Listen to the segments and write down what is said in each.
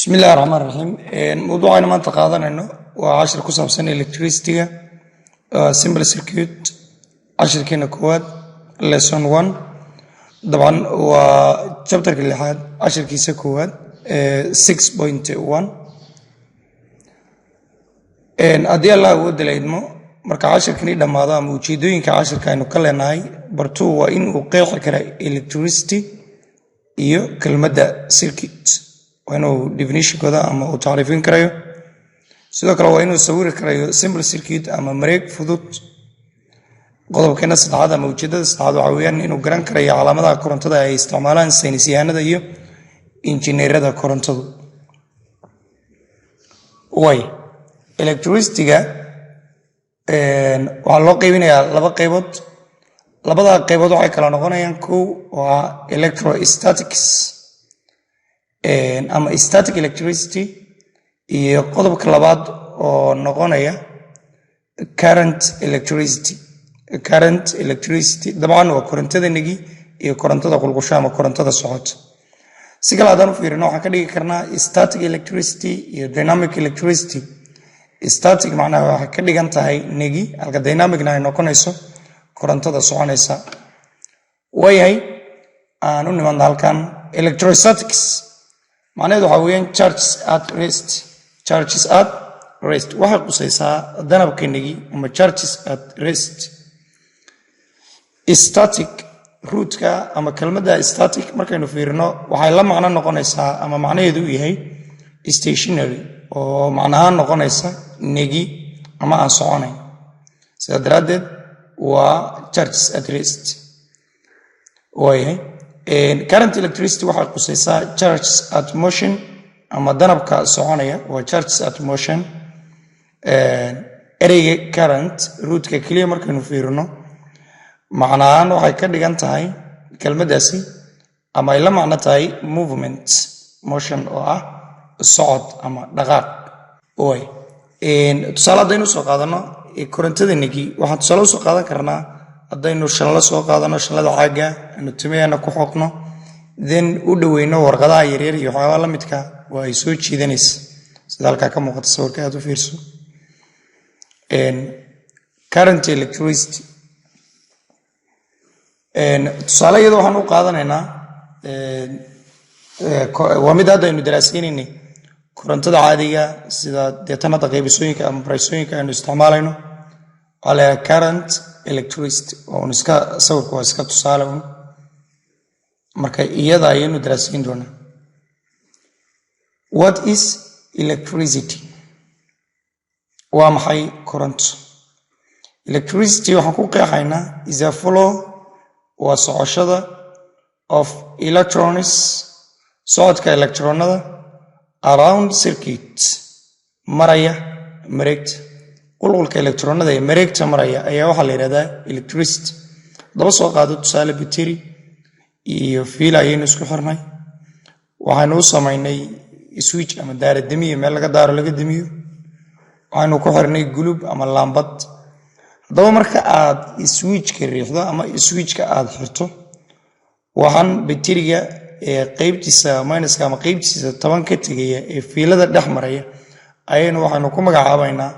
بسم الله الرحمن الرحيم. موضوعنا ما تقاضنا انه وعشر كسب سنة الكتريستية simple circuit 10 كنا كواد lesson 1 طبعا وشابتر اللي حاد 10 كيسة كواد 6.1 أدي الله ود العلم مركز 10 كني لما هذا موجودين ك10 كانوا كلنا هاي برتو وإن وقيع كرا electricity إيو كلمة circuit وإنه definition كذا أما تعرفين كرايو سيدا كلا وإنه سوير كرايو simple circuit أما مريك فضوت قضوا كنا استعادة موجودة استعادة عويان إنه جران كرايو علامة كورنتا ده استعمالان سينسيانة ده إيو إنجنيير ده كورنتا ده واي electricity جا وعلى قيمنا لبا قيبض لبا قيبض وعلى كلا نقولنا ينكو و electrostatics ama static electricity iyo qodobka labaad oo noqonaya current electricity dabcan waa korontada nigi iyo korontada qulqusha ama korontada socota si kala adan u fiirino waxa ka dhigi karnaa static electricity iyo dynamic electricity static macnaheedu waxa ka dhigan tahay nigi halka dynamic-na ay noqonayso korontada soconaysa wayahay aan u nimaadno halkan electrostatics معناه حوين charges at rest واحد قصيصة ذنب كنيجي وما charges at rest static root كا أما كلمة ده static ما كانوا فيرنا وحيلا معناه نقنيسها أما معناه يدوي هي stationary ومعناها نقنيسها نيجي أما أصعاني سأدرد و charges at rest وهي current electricity waxay qusaysaa charges at motion ama danabka soconaya waa charges at motion ereyga current rootka kaliya markaynu fiirino macnahaan waxay ka dhigan tahay kelmadaasi ama ay la macno tahay movement motion oo ah socod ama dhaqaaq way tusaale haddaynu soo qaadano korontada nigi waxaan tusaale usoo qaadan karnaa haddaynu shanla soo qaadano shanlada caaga anu timeeyana ku xoqno then u dhaweyno warqadaha yaryar iyo waxyaaba la midka waa ay soo jiidanaysa sida halka ka muuqata sawirka aad u fiirso current electricity tusaale iyadoo waxaan u qaadanaynaa waa mid hadda aynu daraasaynayna korontada caadiga sida deetanada qaybisooyinka ama baraysooyinka aynu isticmaalayno على current electricity ونسكا سوق واسكا تصالون marka iyada ayaynu daraasin doona what is electricity waa maxay koronto electricity waxaan ku qeexaynaa is a flow waa socoshada of electrons socodka electronada around circuit maraya mareegta qulqulka electronada ee mareegta maraya ayaa waxa la yiraahdaa electricity daba soo qaado tusaale battery iyo fiil ayaynu isku xirnay waxaanu u sameynay switch ama daarad damiye meel laga daaro laga damiyo waxaanu ku xirnay gulub ama laambad daba marka aad switch-ka riixdo ama switch-ka aad xirto waxaan batteriga ee qaybtiisa minuska ama qaybtiisa 10 ka tagaya ee fiilada dhex maraya ayaynu waxaanu ku magacaabaynaa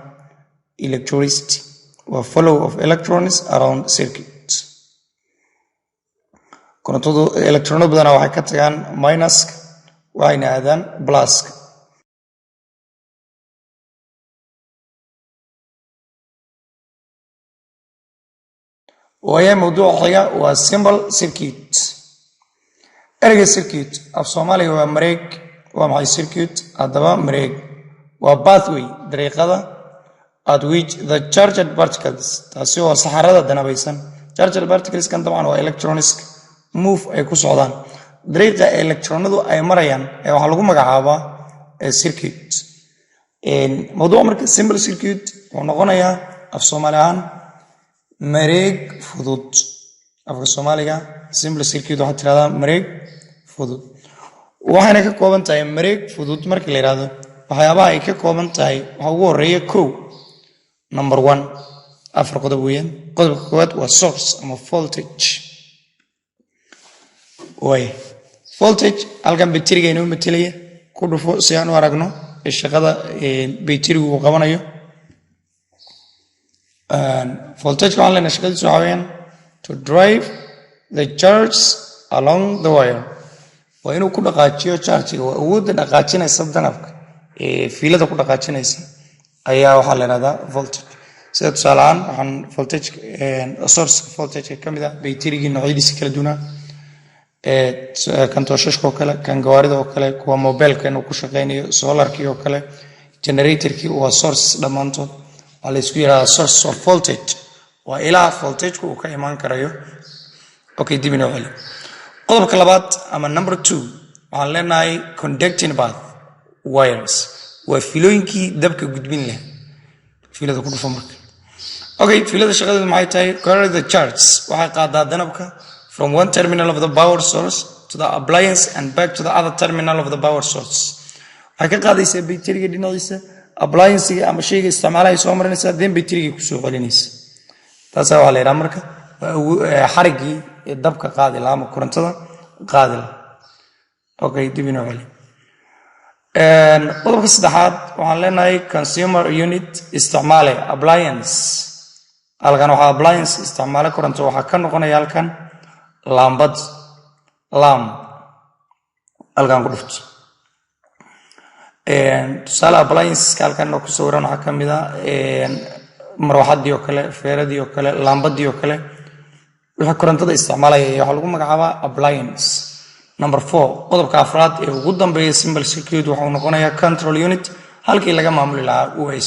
electricity or flow of electrons around circuit korontada electronada badana waxay ka tagaan minus waxayna aadaan plus وهي موضوع حاجه waa simple circuit ereyga circuit af Soomaaliga waa mareeg waa maxay circuit hadaba mareeg waa pathway dariiqada at which the charged particles taasi oo saxarada danabaysan charged particles kan dabcan waa electrons move ay ku socdaan dariiqa electronadu ay marayaan ee waxa lagu magacaabaa circuit mawduuc marka simple circuit oo noqonaya af Soomaaliyan mareeg fudud afka Soomaaliga simple circuit waxa tirada mareeg fudud waxayna ka kooban tahay mareeg fudud marka la yiraahdo waxyaabaha ay ka kooban tahay waxa ugu horeeya Number 1 afar qodob weeyaan qodobka koowaad waa source ama voltage way voltage halkan batteriga inoo metelaya ku dhufo si aan u aragno shaqada bayterigu uu qabanayo voltage waxaan leenahay shaqadiisu waxa weeyaan to drive the charge along the wire waa inuu ku dhaqaajiyo charge-ga waa awoodda dhaqaajinaysa danabka fiilada ku dhaqaajinaysa ayaa waxaa la yidhahdaa voltage sida tusaale ahaan waxaan voltage source voltage ka mid ah bayterigii noocyadiisa kala duwanaa kan tooshashka oo kale kan gawaarida oo kale kuwa mobilka inuu ku shaqeynayo solarkii oo kale generatorkii waa source dhammaantood waxaa la isku yidhahdaa source of voltage waa ilaa voltageka uu ka imaan karayo okay dib inoo celi qodobka labaad ama number 2 waxaan leenahay conducting path wires waa filooyinkii dabka gudbin leh filada ku dhufo marka okay filada shaqadeedu maxay tahay carry the charge waxay qaadaa danabka from one terminal of the power source to the appliance and back to the other terminal of the power source waxay ka qaadaysaa bayteriga dhinaciisa appliance-ga ama shayga isticmaalahay soo marinaysaa then bayteriga ku soo celinaysa taas waxaa la yiraahdaa marka xarigii dabka qaadi lahaa ama korontada qaadi lahaa okay dib inoo celi qodobka saddexaad waxaan leenahay consumer unit isticmaale appliance halkan waxaa appliance isticmaale koronto waxaa ka noqonaya halkan laambad halkan ku dhufto tusaale applianceska halkan ku sawiran waxaa ka mid ah marwaxadii oo kale feeradii oo kale laambadii oo kale wixii korontada isticmaalaya waxaa lagu magacaabaa appliance number 4 qodobka afraad ee ugu dambeeya symbol circuit wuxuu noqonayaa control unit halkii laga maamuli lahaa waa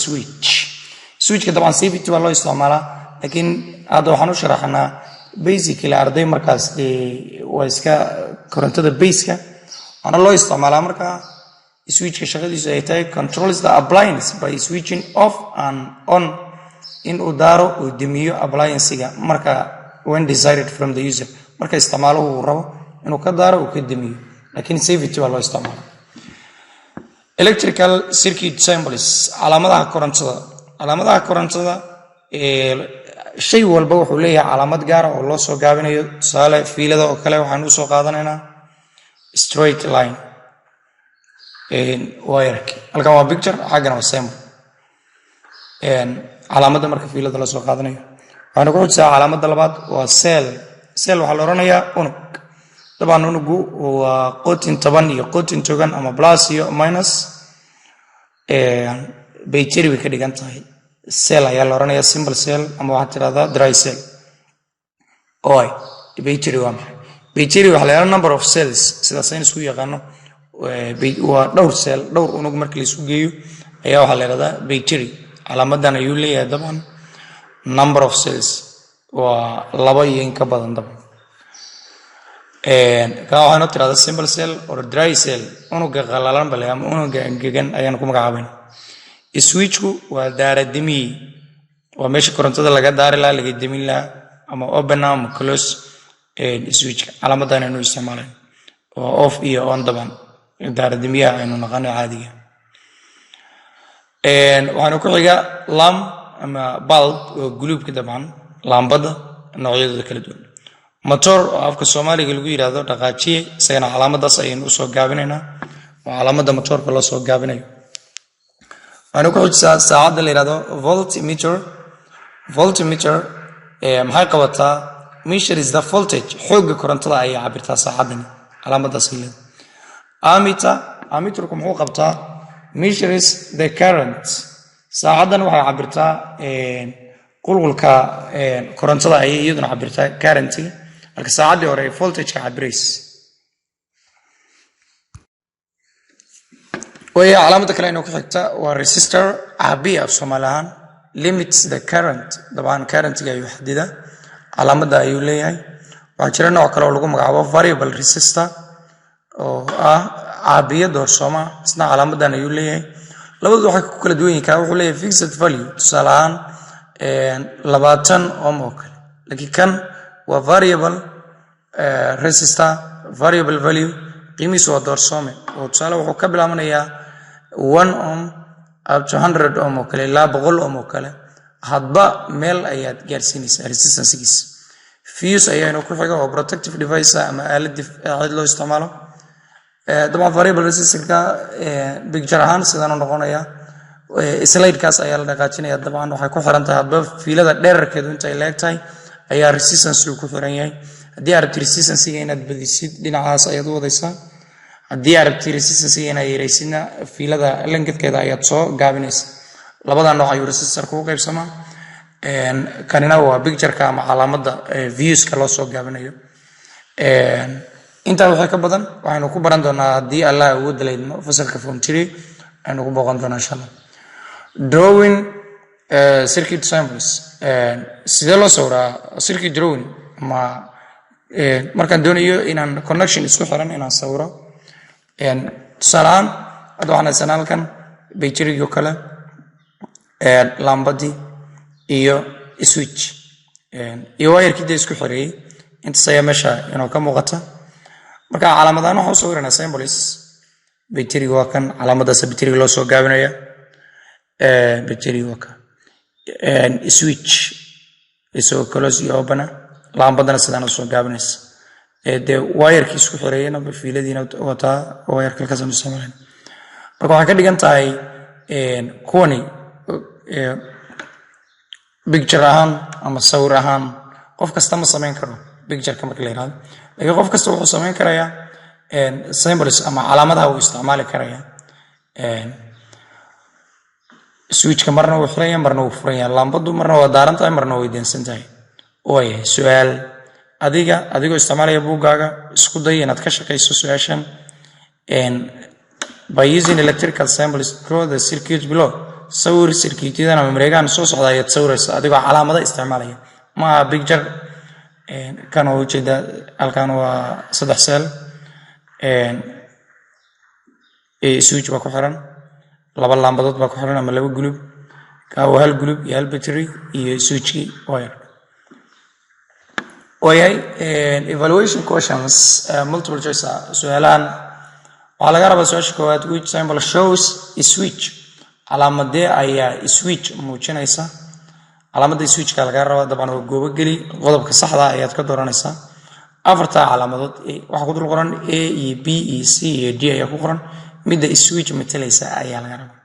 switchka dabcan CVT waa loo isticmaalaa laakiin hadda waxaan u sharaxnaa basically arday markaas waa iska korontada base-ka waxaana loo isticmaalaa markaa switchka shaqadiisu ay tahay controls the appliance by switching off and on in uu daaro uu damiyo appliance-ga marka when desired from the user marka isticmaaluhu uu rabo inuu ka daaro uu ka damiyo laakiin CVT waa loo isticmaalaa electrical circuit symbols calaamadaha korontada shay walba wuxuu leeyahay calaamad gaar ah oo loo soo gaabinayo tusaale fiilada oo kale waxaan u soo qaadanaynaa straight line wire halkan waa picture xaggana waa symbol calaamadda marka fiilada la soo qaadanayo waxaan ku xujsaa calaamadda labaad waa cell waxaa la oranayaa unug dabcan unugu waa qotin 10 iyo qotin 20 ama plus iyo minus bayteri way ka dhigan tahay cell ayaa la oranayaa simple cell ama waxaad tirahdaa dry cell bayteri waa maxay bayteri waxaa la yidhahdaa number of cells sida saynis ku yaqaano waa dhowr unug marka la isu geeyo ayaa waxaa la yidhahdaa bayteri calaamadan ayuu leeyahay dabcan number of cells waa 2 iyo in ka badan dabcan kaa waxaanoo tirahdaa simple cell or dry cell unuga qalalan bale ama unuga engegan ayaan ku magacaabayna switchku waa daaradimiye waa meesha korontada laga daari lahaa laga demin lahaa ama open ama close switchka calaamadan aynu isticmaalayno waa off iyo on daban daaradimiyaha aynu naqano caadiga waxaanu ku xiga lamp ama bulb oo guluubka dabcan laambada noocyadooda kala duwan motor oo afka Soomaaliga lagu yiraahdo dhaqaajiye isagana calaamadaas ayaynu u soo gaabinaynaa waa calaamada motorka loo soo gaabinayo waxaanu ku xujsaa saacadda la yiraahdo voltmeter maxay qabataa measure is the voltage xoogga korontada ayay cabirtaa saacaddan calaamadaas ay leedahay ammeterku muxuu qabtaa measures the current saacaddan waxay cabirtaa qulqulka korontada ayay iyaduna cabirtaa current-ga marka saacaddii hore voltage-ka cabirays way calaamada kale inuu ku xigta waa resistor caabiya af Soomaali ahaan limits the current dabcan current-ga ayuu xadida calaamada ayuu leeyahay waxaa jira nooc kale oo lagu magacaabo variable resistor oo ah caabiya doorsoma isna calaamadan ayuu leeyahay labadu waxay ku kala duwan yihiin wuxuu leeyahay fixed value tusaale ahaan 20 ohm oo kale laakiin kan waa variable resistor variable value qiimihiisu waa doorsome oo tusaale wuxuu ka bilaabanayaa 1 ohm up to 100 ohm oo kale ilaa 100 ohm oo kale hadba meel ayaad gaarsiinaysaa resistance-giisa fuse ayaanu ku xiga oo protective device ama aalad loo isticmaalo طبعا variable resistor-ka picture ahaan sidaan u noqonaya slide-kaas ayaa la dhaqaajinaya dabcan waxay ku xiran tahay hadba fiilada dhererkeedu intay leegtahay ayaa resistance ku xiran yahay haddii aad rabtid resistance-ga inaad badisid dhinacaas ayaad u wadaysaa haddii aad rabtid resistance-ga inaad yaraysidna fiilada lengthkeeda ayaad soo gaabinaysa labada nooc ayuu resistor-ku u qaybsamaa kanina waa picture-ka ama calaamadda views-ka loo soo gaabinayo intaa waxay ka badan waxaynu ku baran doonaa haddii allah ugu dalaydno fasalka form 3 aynu ku booqan doonaa insha allah drawing circuit samples sidee loo sawiraa circuit drawing ma markaan doonayo inaan connection isku xiran inaan sawiro tusaalaan hadda waxaan haysanaa halkan bayteriyo kale lambadii iyo switch iyo wayarkii isku xireeyay intaas ayaa meesha inoo ka muuqata marka calaamadahan waxaan u sawirana symbols bayteriga waa kan calaamadaas bayteriga loo soo gaabinaya bayteriga waa kan switch isoo close iyo open laambadana sidaan u soo gaabinaysa dee wayarkii isku xireeyana fiiladiina wataa wayarka ka samaysan marka waxay ka dhigan tahay kuwani picture ahaan ama sawir ahaan qof kasta ma samayn karo picture-ka marka la yiraahdo laakiin qof kasta wuxuu samayn karayaa symbols ama calaamadaha uu isticmaali karayaa switch-ka marna wuu xiran yahay marna wuu furan yahay lambadu marna waa daaran tahay marna way deensan tahay waayahay su-aal adigoo isticmaalaya buuggaaga isku day inaad ka shaqayso su-aashan by using electrical symbols draw the circuit below sawir circuityadan ama mareegahan soo socda ayaad sawiraysa adigoo calaamada isticmaalaya maaha picture kan oo ujeeda halkan waa 3 cell switch baa ku xiran laba lambadood baa ku xiran ama laba gulub ka waa hal gulub iyo hal battery iyo switch wire evaluation questions multiple choice su'aalan waxaa laga rabaa su-aasha koowaad which symbol shows a switch calaamadee ayaa switch muujinaysa calaamadda switchka laga rabaa dabcan waa goobo geli qodobka saxda ayaad ka dooranaysaa afarta calaamadood waxa ku dul qoran a iyo b iyo c iyo d ayaa ku qoran midda switch matalaysa ayaa laga rabaa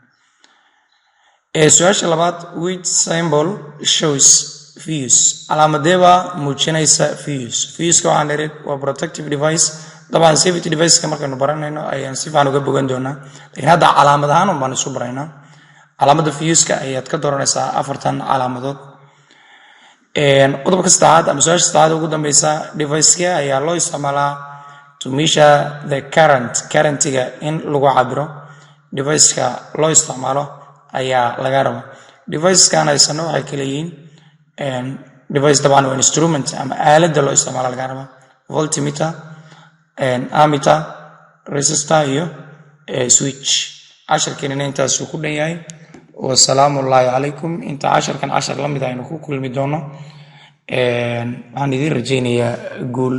su-aasha labaad which symbol shows fuse calaamadee baa muujinaysa fuse-ka waxaan dheeray waa protective device dabcan safety device-ka markaynu baranayno ayaan si fiican uga bogan doonaa laakiin hadda calaamad ahaan un baan isu baraynaa calaamadda fuse-ka ayaad ka dooranaysaa afartan calaamadood qodobka saddexaad ama su-aasha saddexaad ugu dambeysa device-ka ayaa loo isticmaalaa to measure the current-ga in lagu cabiro device-ka loo isticmaalo ayaa laga rabaa device-kan haysano waxay kala yihiin device dabcan waa instrument ama aaladda loo isticmaalo laga rabaa voltmeter ammeter resistor iyo switch casharkeena intaasuu ku dhan yahay wasalaamu allaahi calaykum inta casharkan cashar la mid aynu ku kulmi doono waxaan idiin rajaynayaa guul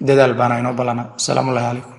dadaal baana inoo ballana wasalaamu allaahi calaykum